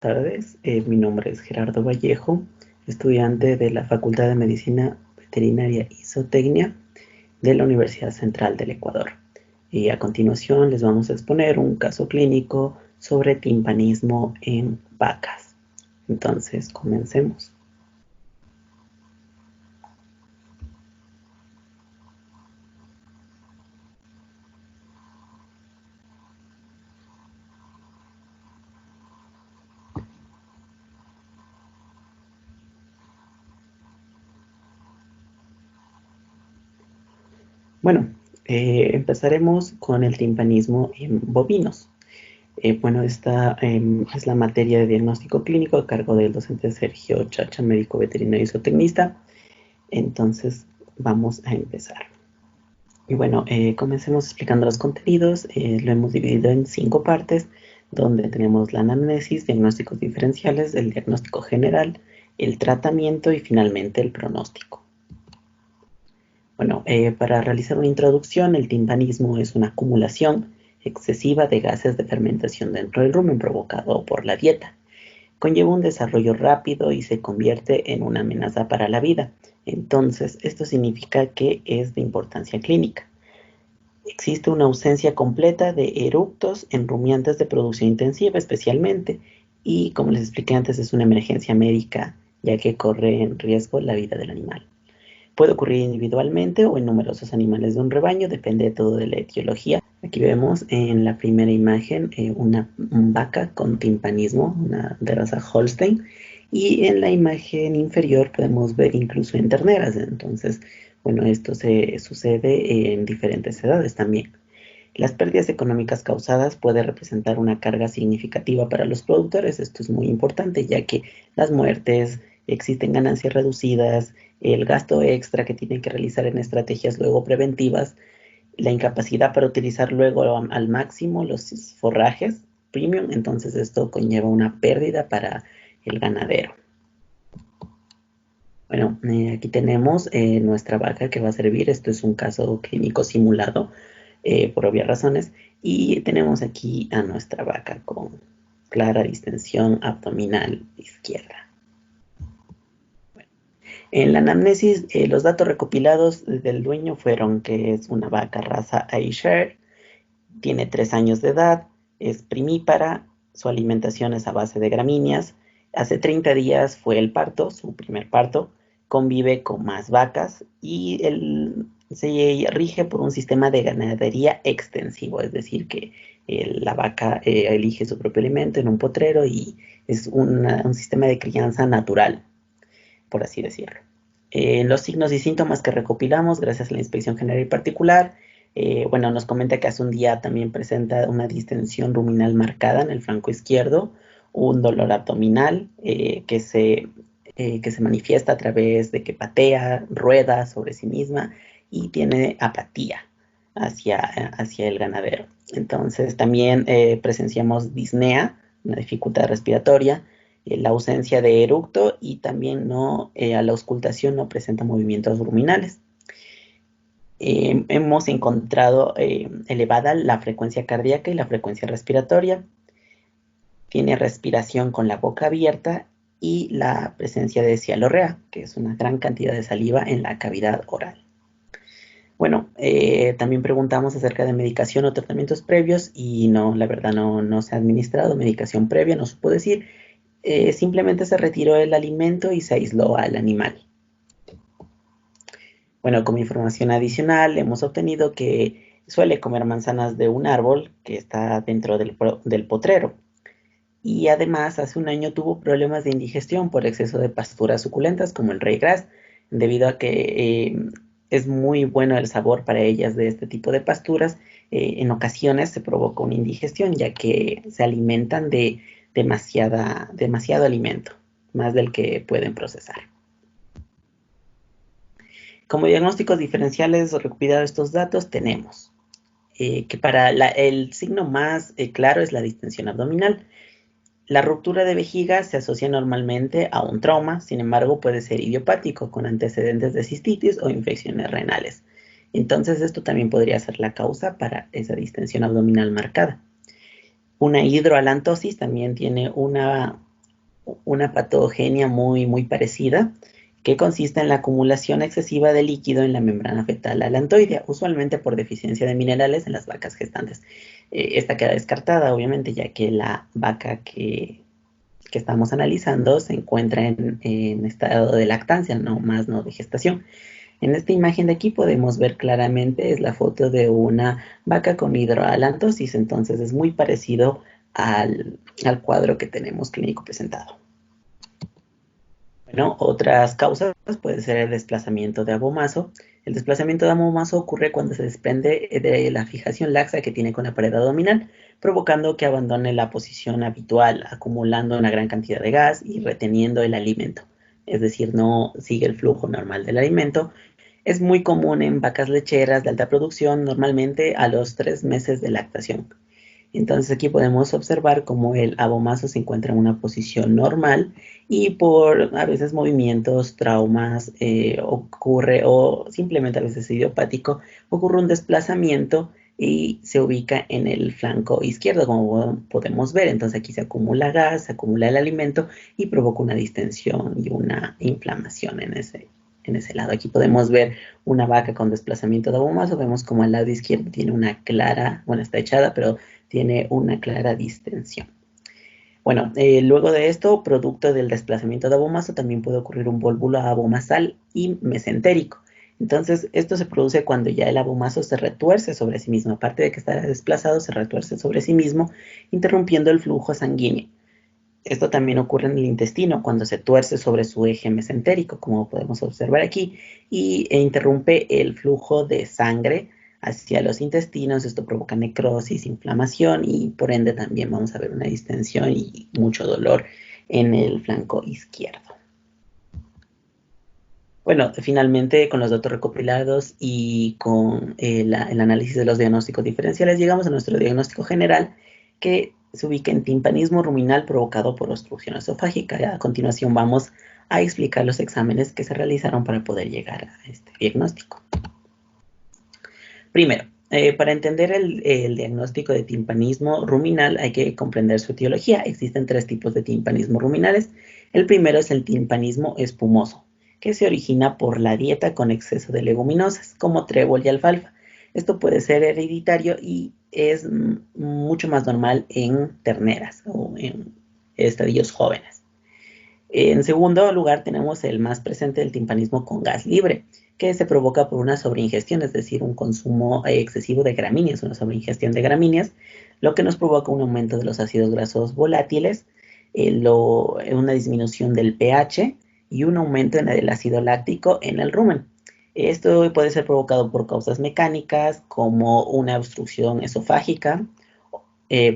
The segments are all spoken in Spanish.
tardes. Mi nombre es Gerardo Vallejo, estudiante de la Facultad de Medicina Veterinaria y Zootecnia de la Universidad Central del Ecuador. Y a continuación les vamos a exponer un caso clínico sobre timpanismo en vacas. Entonces, comencemos. Bueno, empezaremos con el timpanismo en bovinos. Esta es la materia de diagnóstico clínico a cargo del docente Sergio Chacha, médico veterinario y zootecnista. Entonces, vamos a empezar. Y bueno, comencemos explicando los contenidos. Lo hemos dividido en 5 partes, donde tenemos la anamnesis, diagnósticos diferenciales, el diagnóstico general, el tratamiento y finalmente el pronóstico. Bueno, para realizar una introducción, el timpanismo es una acumulación excesiva de gases de fermentación dentro del rumen provocado por la dieta. Conlleva un desarrollo rápido y se convierte en una amenaza para la vida. Entonces, esto significa que es de importancia clínica. Existe una ausencia completa de eructos en rumiantes de producción intensiva especialmente, y como les expliqué antes, es una emergencia médica, ya que corre en riesgo la vida del animal. Puede ocurrir individualmente o en numerosos animales de un rebaño, depende todo de la etiología. Aquí vemos en la primera imagen una vaca con timpanismo, una de raza Holstein, y en la imagen inferior podemos ver incluso en terneras. Entonces, bueno, esto se sucede en diferentes edades también. Las pérdidas económicas causadas pueden representar una carga significativa para los productores. Esto es muy importante, ya que las muertes, existen ganancias reducidas, el gasto extra que tienen que realizar en estrategias luego preventivas, la incapacidad para utilizar luego al máximo los forrajes premium. Entonces esto conlleva una pérdida para el ganadero. Bueno, aquí tenemos nuestra vaca que va a servir. Esto es un caso clínico simulado por obvias razones. Y tenemos aquí a nuestra vaca con clara distensión abdominal izquierda. Bueno, en la anamnesis, los datos recopilados del dueño fueron que es una vaca raza Ayrshire, tiene 3 años de edad, es primípara, su alimentación es a base de gramíneas. Hace 30 días fue el parto, su primer parto, convive con más vacas y se rige por un sistema de ganadería extensivo, es decir, que la vaca elige su propio alimento en un potrero y es un sistema de crianza natural, por así decirlo. Los signos y síntomas que recopilamos gracias a la inspección general y particular, bueno, nos comenta que hace un día también presenta una distensión ruminal marcada en el flanco izquierdo, un dolor abdominal que se manifiesta a través de que patea, rueda sobre sí misma y tiene apatía hacia el ganadero. Entonces también presenciamos disnea, una dificultad respiratoria, la ausencia de eructo y también a la auscultación no presenta movimientos ruminales. Hemos encontrado elevada la frecuencia cardíaca y la frecuencia respiratoria. Tiene respiración con la boca abierta y la presencia de cialorrea, que es una gran cantidad de saliva en la cavidad oral. Bueno, también preguntamos acerca de medicación o tratamientos previos y no, la verdad no se ha administrado medicación previa, no supo decir. Simplemente se retiró el alimento y se aisló al animal. Bueno, como información adicional, hemos obtenido que suele comer manzanas de un árbol que está dentro del potrero. Y además, hace un año tuvo problemas de indigestión por exceso de pasturas suculentas como el ryegrass, debido a que es muy bueno el sabor para ellas de este tipo de pasturas. En ocasiones se provoca una indigestión, ya que se alimentan de demasiado alimento, más del que pueden procesar. Como diagnósticos diferenciales recopilados estos datos tenemos que para el signo más claro es la distensión abdominal. La ruptura de vejiga se asocia normalmente a un trauma, sin embargo puede ser idiopático con antecedentes de cistitis o infecciones renales. Entonces esto también podría ser la causa para esa distensión abdominal marcada. Una hidroalantosis también tiene una una patogenia muy parecida, que consiste en la acumulación excesiva de líquido en la membrana fetal alantoidea, usualmente por deficiencia de minerales en las vacas gestantes. Esta queda descartada, obviamente, ya que la vaca que estamos analizando se encuentra en estado de lactancia, no más no de gestación. En esta imagen de aquí podemos ver claramente, es la foto de una vaca con hidroalantosis, entonces es muy parecido al cuadro que tenemos clínico presentado. Bueno, otras causas puede ser el desplazamiento de abomaso. El desplazamiento de abomaso ocurre cuando se desprende de la fijación laxa que tiene con la pared abdominal, provocando que abandone la posición habitual, acumulando una gran cantidad de gas y reteniendo el alimento. Es decir, no sigue el flujo normal del alimento. Es muy común en vacas lecheras de alta producción, normalmente a los 3 meses de lactación. Entonces aquí podemos observar cómo el abomaso se encuentra en una posición normal y por a veces movimientos, traumas, ocurre, o simplemente a veces idiopático, ocurre un desplazamiento y se ubica en el flanco izquierdo, como podemos ver. Entonces aquí se acumula gas, se acumula el alimento y provoca una distensión y una inflamación en ese lado. Aquí podemos ver una vaca con desplazamiento de abomaso. Vemos como al lado izquierdo tiene una clara, bueno, está echada, pero tiene una clara distensión. Bueno, luego de esto, producto del desplazamiento de abomaso, también puede ocurrir un vólvulo abomasal y mesentérico. Entonces, esto se produce cuando ya el abomaso se retuerce sobre sí mismo. Aparte de que está desplazado, se retuerce sobre sí mismo, interrumpiendo el flujo sanguíneo. Esto también ocurre en el intestino cuando se tuerce sobre su eje mesentérico, como podemos observar aquí, e interrumpe el flujo de sangre hacia los intestinos. Esto provoca necrosis, inflamación y por ende también vamos a ver una distensión y mucho dolor en el flanco izquierdo. Bueno, finalmente con los datos recopilados y con el análisis de los diagnósticos diferenciales llegamos a nuestro diagnóstico general, que se ubica en timpanismo ruminal provocado por obstrucción esofágica. A continuación vamos a explicar los exámenes que se realizaron para poder llegar a este diagnóstico. Primero, para entender el diagnóstico de timpanismo ruminal hay que comprender su etiología. Existen 3 tipos de timpanismo ruminales. El primero es el timpanismo espumoso, que se origina por la dieta con exceso de leguminosas, como trébol y alfalfa. Esto puede ser hereditario y es mucho más normal en terneras o en estadios jóvenes. En segundo lugar, tenemos el más presente, el timpanismo con gas libre, que se provoca por una sobreingestión, es decir, un consumo excesivo de gramíneas, una sobreingestión de gramíneas, lo que nos provoca un aumento de los ácidos grasos volátiles, una disminución del pH y un aumento en el ácido láctico en el rumen. Esto puede ser provocado por causas mecánicas, como una obstrucción esofágica,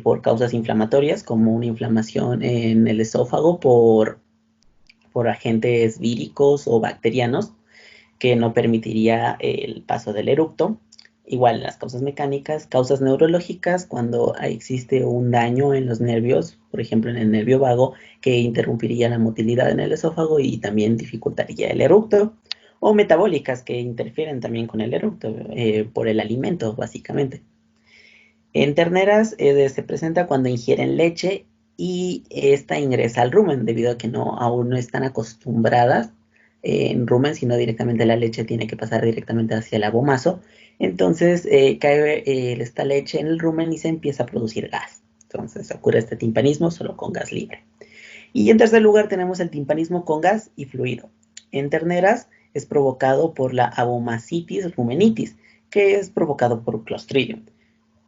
por causas inflamatorias, como una inflamación en el esófago por agentes víricos o bacterianos que no permitiría el paso del eructo. Igual las causas mecánicas, causas neurológicas, cuando existe un daño en los nervios, por ejemplo en el nervio vago, que interrumpiría la motilidad en el esófago y también dificultaría el eructo, o metabólicas que interfieren también con el eructo por el alimento, básicamente. En terneras se presenta cuando ingieren leche y esta ingresa al rumen, debido a que aún no están acostumbradas en rumen, sino directamente la leche tiene que pasar directamente hacia el abomazo. Entonces cae esta leche en el rumen y se empieza a producir gas. Entonces ocurre este timpanismo solo con gas libre. Y en tercer lugar tenemos el timpanismo con gas y fluido. En terneras es provocado por la abomacitis rumenitis, que es provocado por Clostridium.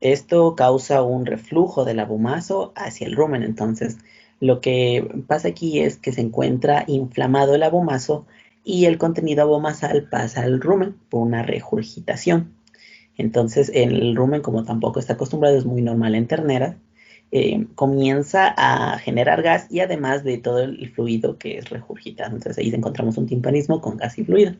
Esto causa un reflujo del abomazo hacia el rumen. Entonces, lo que pasa aquí es que se encuentra inflamado el abomazo y el contenido abomasal pasa al rumen por una regurgitación. Entonces, el rumen, como tampoco está acostumbrado, es muy normal en terneras, comienza a generar gas y además de todo el fluido que es regurgitado. Entonces, ahí encontramos un timpanismo con gas y fluido.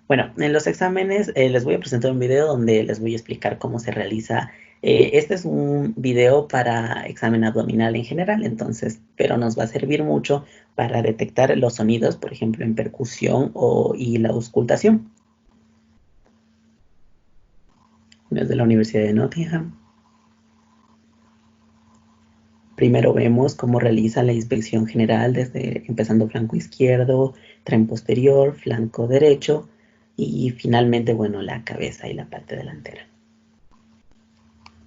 Bueno, en los exámenes les voy a presentar un video donde les voy a explicar cómo se realiza. Este es un video para examen abdominal en general, entonces, pero nos va a servir mucho para detectar los sonidos, por ejemplo, en percusión y la auscultación. Es de la Universidad de Nottingham. Primero vemos cómo realiza la inspección general, desde empezando flanco izquierdo, tren posterior, flanco derecho y finalmente, bueno, la cabeza y la parte delantera.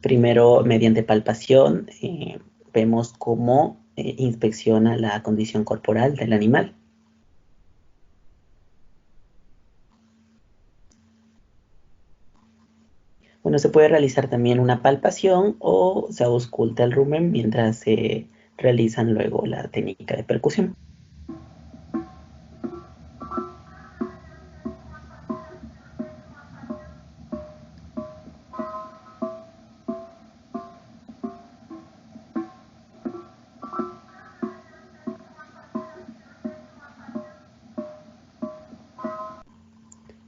Primero, mediante palpación, vemos cómo inspecciona la condición corporal del animal. Bueno, se puede realizar también una palpación o se ausculta el rumen mientras se realizan luego la técnica de percusión.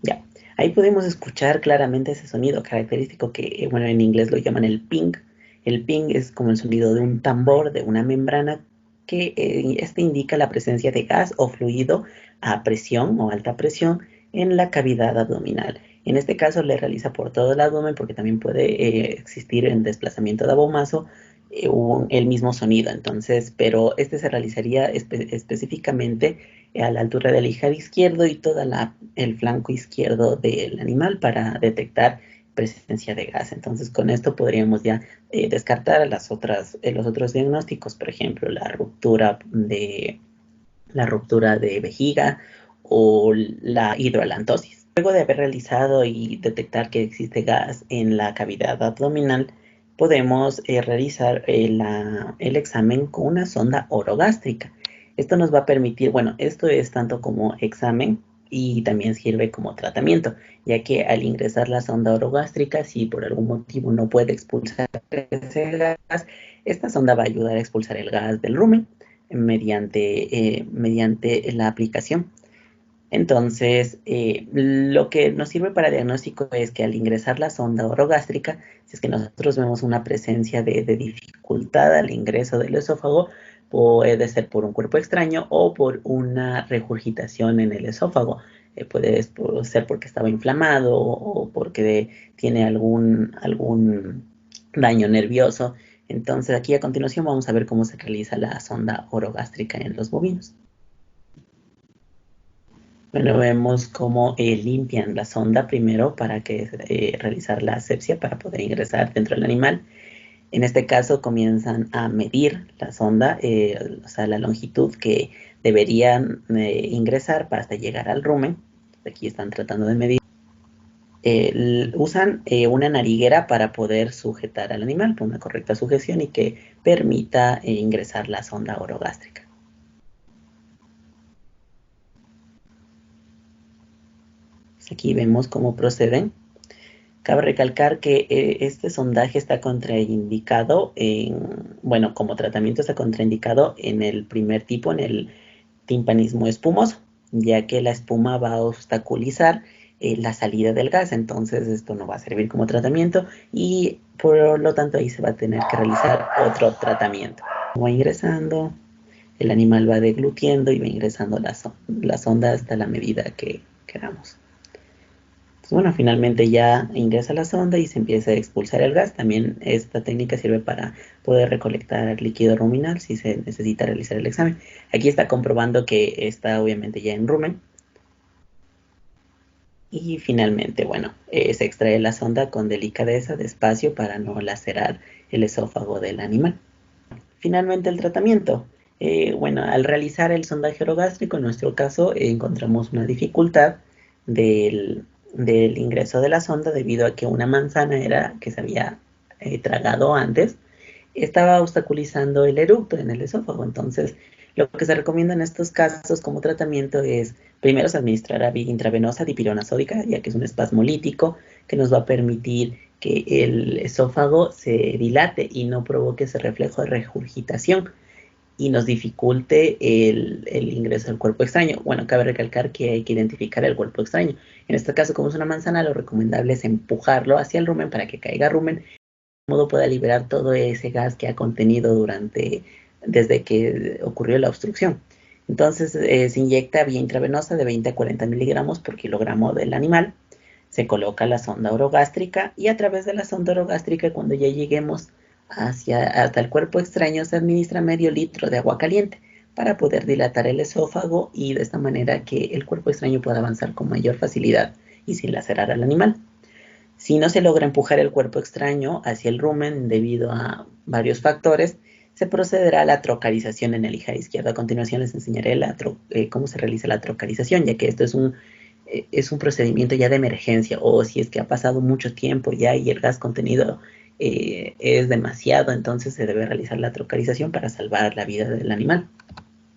Ya, ahí podemos escuchar claramente ese sonido característico que, bueno, en inglés lo llaman el ping. El ping es como el sonido de un tambor, de una membrana, que este indica la presencia de gas o fluido a presión o alta presión en la cavidad abdominal. En este caso le realiza por todo el abdomen porque también puede existir en desplazamiento de abomazo el mismo sonido. Entonces, pero este se realizaría específicamente a la altura del ijar izquierdo y todo el flanco izquierdo del animal para detectar presencia de gas. Entonces, con esto podríamos ya descartar los otros diagnósticos, por ejemplo, la ruptura de vejiga o la hidroalantosis. Luego de haber realizado y detectar que existe gas en la cavidad abdominal, podemos realizar el examen con una sonda orogástrica. Esto nos va a permitir, bueno, esto es tanto como examen y también sirve como tratamiento, ya que al ingresar la sonda orogástrica, si por algún motivo no puede expulsar ese gas, esta sonda va a ayudar a expulsar el gas del rumen mediante la aplicación. Entonces, lo que nos sirve para diagnóstico es que al ingresar la sonda orogástrica, si es que nosotros vemos una presencia de dificultad al ingreso del esófago, puede ser por un cuerpo extraño o por una regurgitación en el esófago. Puede ser porque estaba inflamado o porque tiene algún daño nervioso. Entonces, aquí a continuación vamos a ver cómo se realiza la sonda orogástrica en los bovinos. Bueno, vemos cómo limpian la sonda primero para realizar la asepsia para poder ingresar dentro del animal. En este caso comienzan a medir la sonda, o sea, la longitud que deberían ingresar para hasta llegar al rumen. Aquí están tratando de medir. Usan una nariguera para poder sujetar al animal con una correcta sujeción y que permita ingresar la sonda orogástrica. Aquí vemos cómo proceden. Cabe recalcar que este sondaje está contraindicado bueno, como tratamiento está contraindicado en el primer tipo, en el timpanismo espumoso, ya que la espuma va a obstaculizar la salida del gas, entonces esto no va a servir como tratamiento y por lo tanto ahí se va a tener que realizar otro tratamiento. Va ingresando, el animal va deglutiendo y va ingresando la sonda hasta la medida que queramos. Bueno, finalmente ya ingresa la sonda y se empieza a expulsar el gas. También esta técnica sirve para poder recolectar líquido ruminal si se necesita realizar el examen. Aquí está comprobando que está obviamente ya en rumen. Y finalmente, bueno, se extrae la sonda con delicadeza, despacio, para no lacerar el esófago del animal. Finalmente, el tratamiento. Bueno, al realizar el sondaje orogástrico, en nuestro caso, encontramos una dificultad del ingreso de la sonda debido a que una manzana que se había tragado antes estaba obstaculizando el eructo en el esófago. Entonces, lo que se recomienda en estos casos como tratamiento es primero se administrar a vía intravenosa dipirona sódica, ya que es un espasmolítico que nos va a permitir que el esófago se dilate y no provoque ese reflejo de regurgitación y nos dificulte el ingreso al cuerpo extraño. Bueno, cabe recalcar que hay que identificar el cuerpo extraño. En este caso, como es una manzana, lo recomendable es empujarlo hacia el rumen para que caiga rumen, de modo pueda liberar todo ese gas que ha contenido desde que ocurrió la obstrucción. Entonces, se inyecta vía intravenosa de 20 a 40 miligramos por kilogramo del animal. Se coloca la sonda orogástrica y a través de la sonda orogástrica, cuando ya lleguemos hasta el cuerpo extraño se administra medio litro de agua caliente para poder dilatar el esófago y de esta manera que el cuerpo extraño pueda avanzar con mayor facilidad y sin lacerar al animal. Si no se logra empujar el cuerpo extraño hacia el rumen debido a varios factores, se procederá a la trocarización en el ijar izquierdo. A continuación les enseñaré cómo se realiza la trocarización, ya que esto es un procedimiento ya de emergencia, o si es que ha pasado mucho tiempo ya y el gas contenido es demasiado, entonces se debe realizar la trocarización para salvar la vida del animal.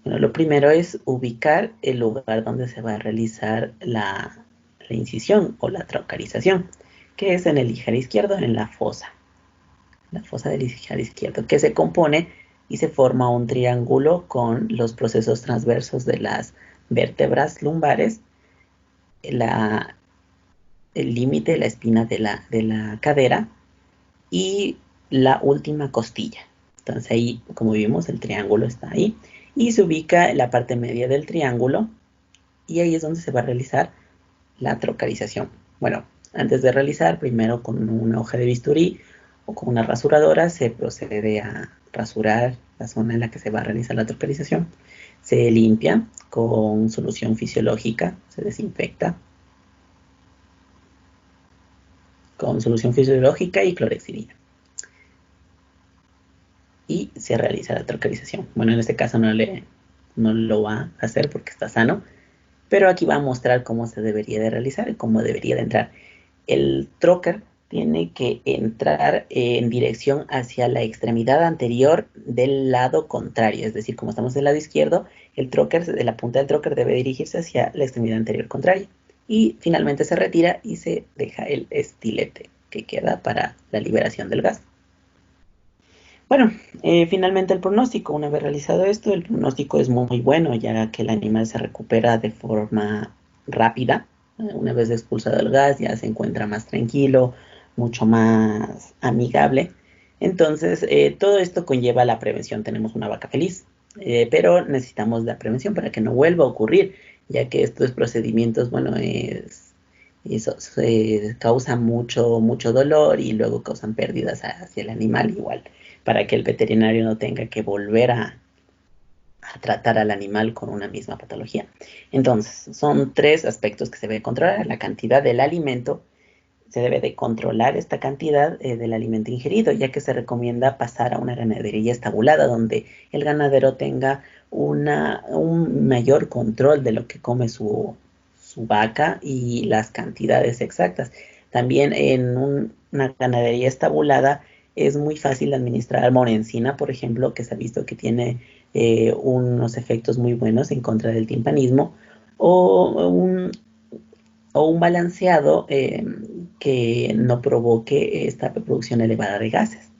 Bueno, lo primero es ubicar el lugar donde se va a realizar la incisión o la trocarización, que es en el ijar izquierdo, en la fosa del ijar izquierdo, que se compone y se forma un triángulo con los procesos transversos de las vértebras lumbares, el límite, la espina de la cadera y la última costilla. Entonces ahí, como vimos, el triángulo está ahí y se ubica en la parte media del triángulo y ahí es donde se va a realizar la trocarización. Bueno, antes de realizar, primero con una hoja de bisturí o con una rasuradora se procede a rasurar la zona en la que se va a realizar la trocarización. Se limpia con solución fisiológica, se desinfecta con solución fisiológica y clorexidina. Y se realiza la trocarización. Bueno, en este caso no lo va a hacer porque está sano, pero aquí va a mostrar cómo se debería de realizar y cómo debería de entrar. El trocar tiene que entrar en dirección hacia la extremidad anterior del lado contrario, es decir, como estamos del lado izquierdo, el trocar, de la punta del trocar debe dirigirse hacia la extremidad anterior contraria. Y finalmente se retira y se deja el estilete que queda para la liberación del gas. Bueno, finalmente el pronóstico, una vez realizado esto, el pronóstico es muy bueno, ya que el animal se recupera de forma rápida. Una vez expulsado el gas, ya se encuentra más tranquilo, mucho más amigable. Entonces, todo esto conlleva la prevención. Tenemos una vaca feliz, pero necesitamos la prevención para que no vuelva a ocurrir, ya que estos procedimientos, bueno, eso causa mucho dolor y luego causan pérdidas hacia el animal igual, para que el veterinario no tenga que volver a tratar al animal con una misma patología. Entonces, son tres aspectos que se debe controlar: la cantidad del alimento. Se debe de controlar esta cantidad del alimento ingerido, ya que se recomienda pasar a una ganadería estabulada, donde el ganadero tenga un mayor control de lo que come su vaca y las cantidades exactas. También en una ganadería estabulada es muy fácil administrar morencina, por ejemplo, que se ha visto que tiene unos efectos muy buenos en contra del timpanismo, o un balanceado que no provoque esta producción elevada de gases.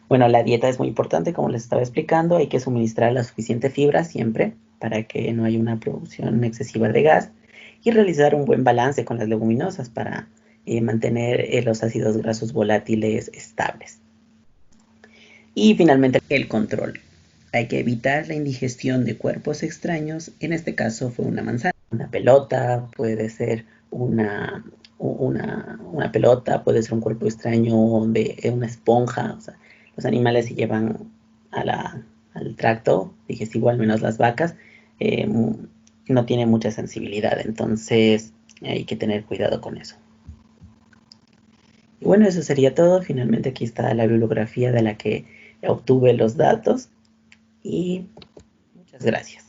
Bueno, la dieta es muy importante, como les estaba explicando, hay que suministrar la suficiente fibra siempre para que no haya una producción excesiva de gas y realizar un buen balance con las leguminosas para mantener los ácidos grasos volátiles estables. Y finalmente el control. Hay que evitar la indigestión de cuerpos extraños, en este caso fue una manzana, una pelota, puede ser una pelota, puede ser un cuerpo extraño de una esponja. O sea, los animales se llevan al tracto digestivo, al menos las vacas, eh, no tienen mucha sensibilidad, entonces hay que tener cuidado con eso. Y bueno, eso sería todo. Finalmente aquí está la bibliografía de la que obtuve los datos y muchas gracias.